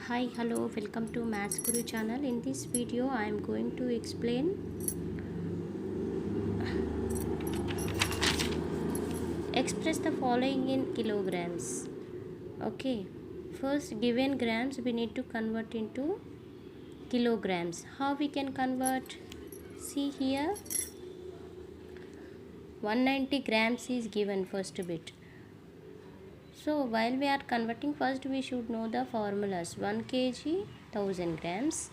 Hi, hello, welcome to Maths Guru channel. In this video, I am going to express the following in kilograms. Okay, first given grams we need to convert into kilograms. How we can convert? See here, 190 grams is given first bit. So while we are converting, first we should know the formulas. 1 kg 1000 grams.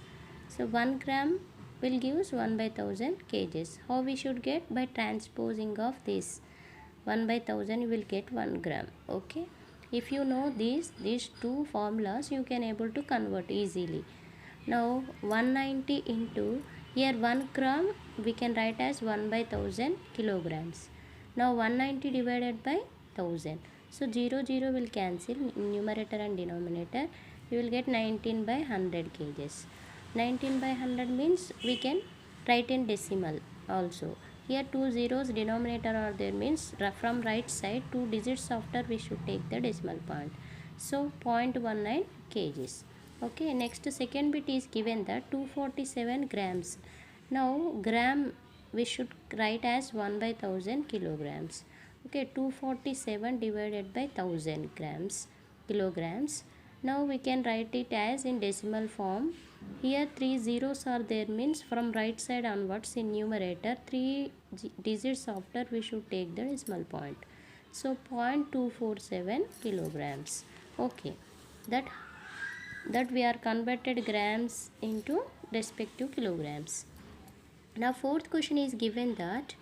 So 1 gram will give 1 by 1000 kgs. How we should get? By transposing of this 1 by 1000 you will get 1 gram. Okay. If you know these two formulas, you can able to convert easily. Now 190 into, here 1 gram we can write as 1 by 1000 kilograms. Now 190 divided by 1000. So 0 will cancel in numerator and denominator. You will get 19 by 100 kgs. 19 by 100 means we can write in decimal also. Here two zeros denominator are there, means from right side 2 digits after we should take the decimal point. So 0.19 kgs. Okay, next second bit is given that 247 grams. Now gram we should write as 1 by 1000 kilograms. Okay, 247 divided by 1000 grams kilograms. Now we can write it as in decimal form. Here 3 zeros are there, means from right side onwards in numerator 3 digits after we should take the decimal point. So 0.247 kilograms. Okay, that we are converted grams into respective kilograms. Now fourth question is given that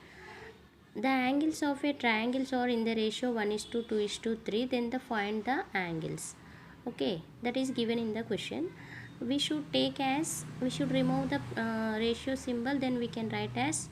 the angles of a triangles are in the ratio 1:2:3, then find the angles. Okay, that is given in the question. We should remove the ratio symbol, then we can write as,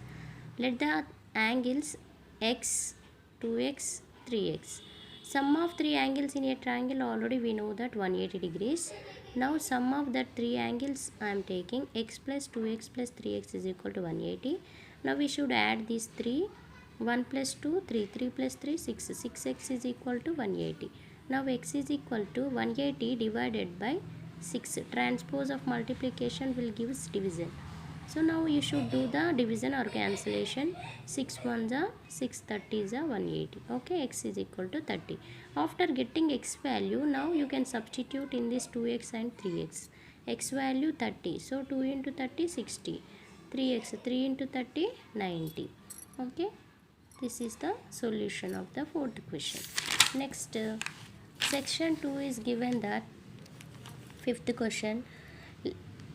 let the angles x, 2x, 3x. Sum of three angles in a triangle, already we know that 180 degrees. Now sum of that three angles I am taking, x plus 2x plus 3x is equal to 180. Now we should add these three. 1 plus 2, 3, 3 plus 3, 6, 6x is equal to 180. Now x is equal to 180 divided by 6. Transpose of multiplication will give us division. So now you should do the division or cancellation. 6 1s are 6, 30 is 180. Okay, x is equal to 30. After getting x value, now you can substitute in this 2x and 3x. X value 30. So 2 into 30, 60. 3x, 3 into 30, 90. Okay. This is the solution of the fourth question. Next, section 2 is given that fifth question.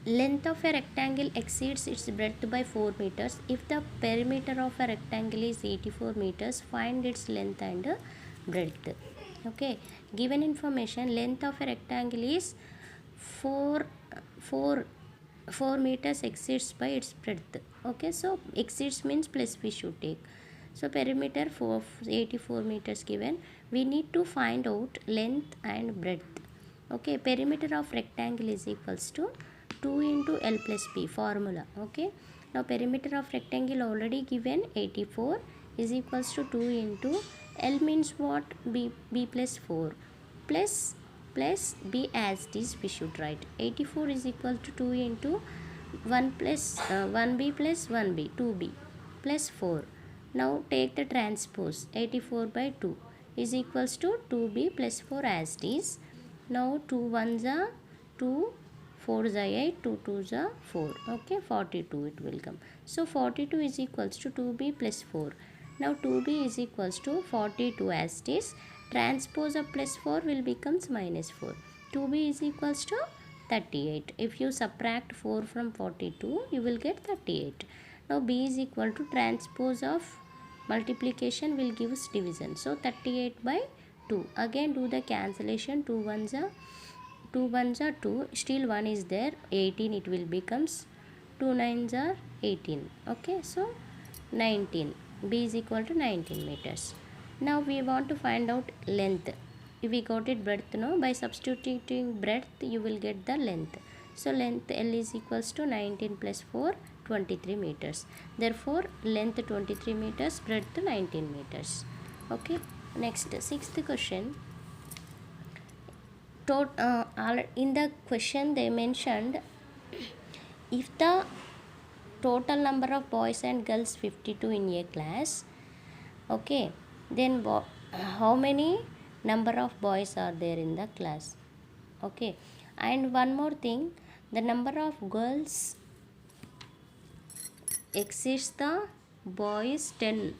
Length of a rectangle exceeds its breadth by 4 meters. If the perimeter of a rectangle is 84 meters, find its length and breadth. Okay, given information, length of a rectangle is 4 meters exceeds by its breadth. Okay, so exceeds means plus we should take. So perimeter for 84 meters given. We need to find out length and breadth. Okay, perimeter of rectangle is equals to 2 into L plus B formula. Okay, now perimeter of rectangle already given 84 is equals to 2 into L means what? B plus 4 plus B as this we should write. 84 is equal to 2 into 1 plus 1B plus 1B, 2B plus 4. Now take the transpose. 84 by 2 is equals to 2b plus 4 as it is. Now 2 1s are 2, 4s are 8, 2 2s are 4. Okay, 42 it will come. So 42 is equals to 2b plus 4. Now 2b is equals to 42 as it is. Transpose of plus 4 will becomes minus 4. 2b is equals to 38. If you subtract 4 from 42, you will get 38. Now b is equal to transpose of multiplication will give us division. So 38 by 2. Again do the cancellation. 2 1s are 2. Still 1 is there. 18 it will becomes. 2 9s are 18. Okay, so 19. B is equal to 19 meters. Now we want to find out length. If we got it breadth, no, by substituting breadth you will get the length. So length L is equals to 19 plus 4, 23 meters. Therefore length 23 meters, breadth 19 meters. Okay, next sixth question. In the question they mentioned, if the total number of boys and girls 52 in a class, okay, then how many number of boys are there in the class? Okay, and one more thing, the number of girls exceeds the boys 10,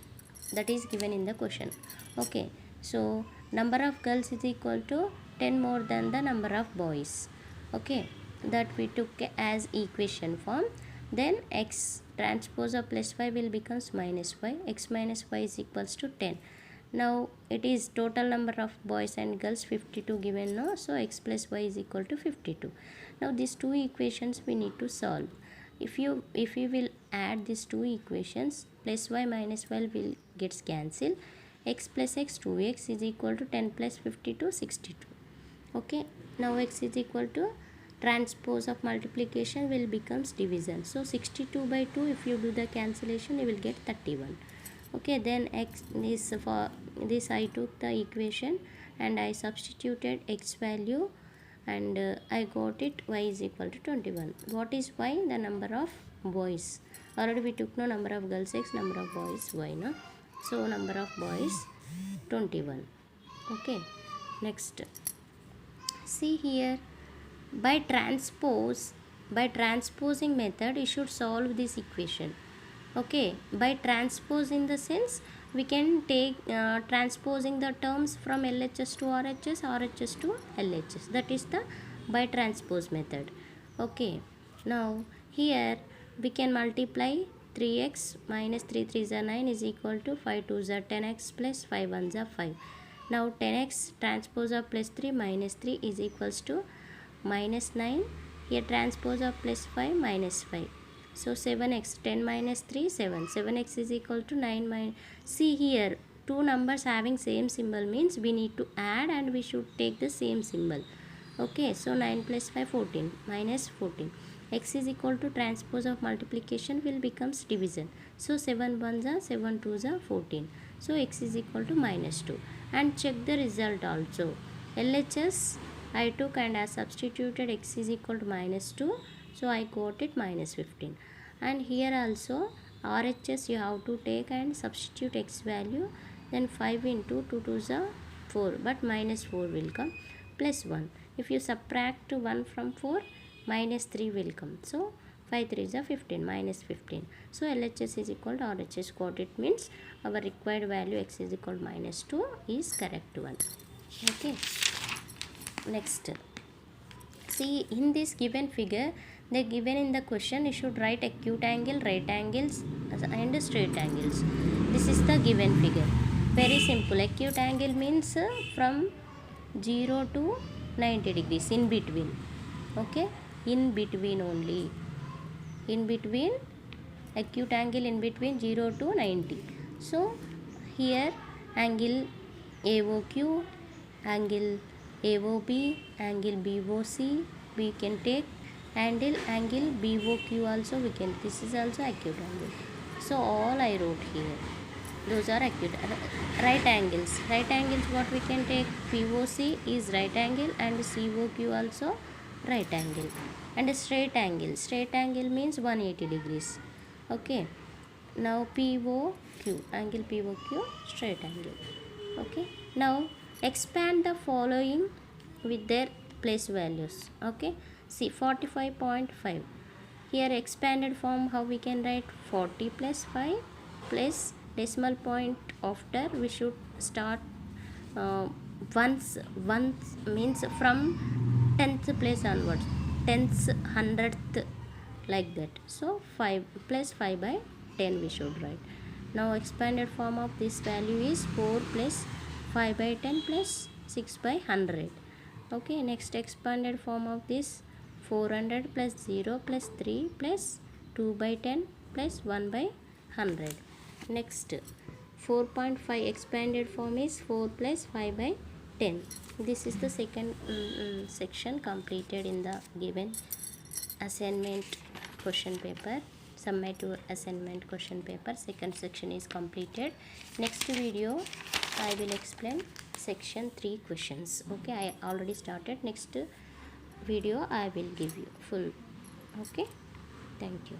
that is given in the question. Okay, so number of girls is equal to 10 more than the number of boys. Okay, that we took as equation form. Then x transpose of plus 5 will becomes minus 5. X minus 5 is equals to 10. Now it is total number of boys and girls 52 given, no? So x plus y is equal to 52. Now these two equations we need to solve. If you will add these two equations, plus y minus y will gets cancelled. X plus x 2x is equal to 10 plus 52 62. Okay, now x is equal to transpose of multiplication will becomes division. So 62 by 2, if you do the cancellation, you will get 31. Okay, then x is for this I took the equation and I substituted x value, and I got it y is equal to 21. What is y? The number of boys. Already we took no number of girls x, number of boys y, no? So number of boys 21. Okay, next, see here, by transposing method you should solve this equation. Okay, by transpose in the sense we can take transposing the terms from LHS to RHS, RHS to LHS, that is the by transpose method. Okay, now here we can multiply 3x minus 3 3s are 9 is equal to 5 2s are 10x plus 5 1s are 5. Now 10x transpose of plus 3 minus 3 is equals to minus 9. Here transpose of plus 5 minus 5. So 7x, 10 minus 3, 7. 7x is equal to 9 minus. See here, two numbers having same symbol means we need to add and we should take the same symbol. Okay, so 9 plus 5, 14, minus 14. X is equal to transpose of multiplication will becomes division. So 7 1s are 7 2s are 14. So x is equal to minus 2. And check the result also. LHS I took and I substituted x is equal to minus 2. So I got it minus 15. And here also RHS you have to take and substitute x value. Then 5 into 2 2s are 4, but minus 4 will come, plus 1. If you subtract 1 from 4, minus 3 will come. So 5 3s are 15, minus 15. So LHS is equal to RHS. Got it means our required value x is equal to minus 2 is correct one. Okay, next, see in this given figure, they given in the question you should write acute angle, right angles and straight angles. This is the given figure. Very simple. Acute angle means from 0 to 90 degrees, in between. Okay, in between only, in between, acute angle in between 0 to 90. So here angle AOQ, angle AOB, angle BOC we can take, angle BOQ also we can. This is also acute angle. So all I wrote here, those are acute. Right angles, what we can take? POC is right angle and COQ also right angle. And straight angle means 180 degrees. Okay, now POQ, angle POQ, straight angle. Okay, now expand the following with their place values. Okay, see 45.5. Here expanded form, how we can write? 40 plus 5 plus decimal point after we should start once means from 10th place onwards, 10th 100th, like that. So 5 plus 5 by 10 we should write. Now expanded form of this value is 4 plus 5 by 10 plus 6 by 100. Okay, next expanded form of this 400 plus 0 plus 3 plus 2 by 10 plus 1 by 100. Next 4.5 expanded form is 4 plus 5 by 10. This is the second section completed in the given assignment question paper. Summative assignment question paper second section is completed. Next video I will explain section 3 questions. Okay, I already started. Next video I will give you full. Okay, thank you.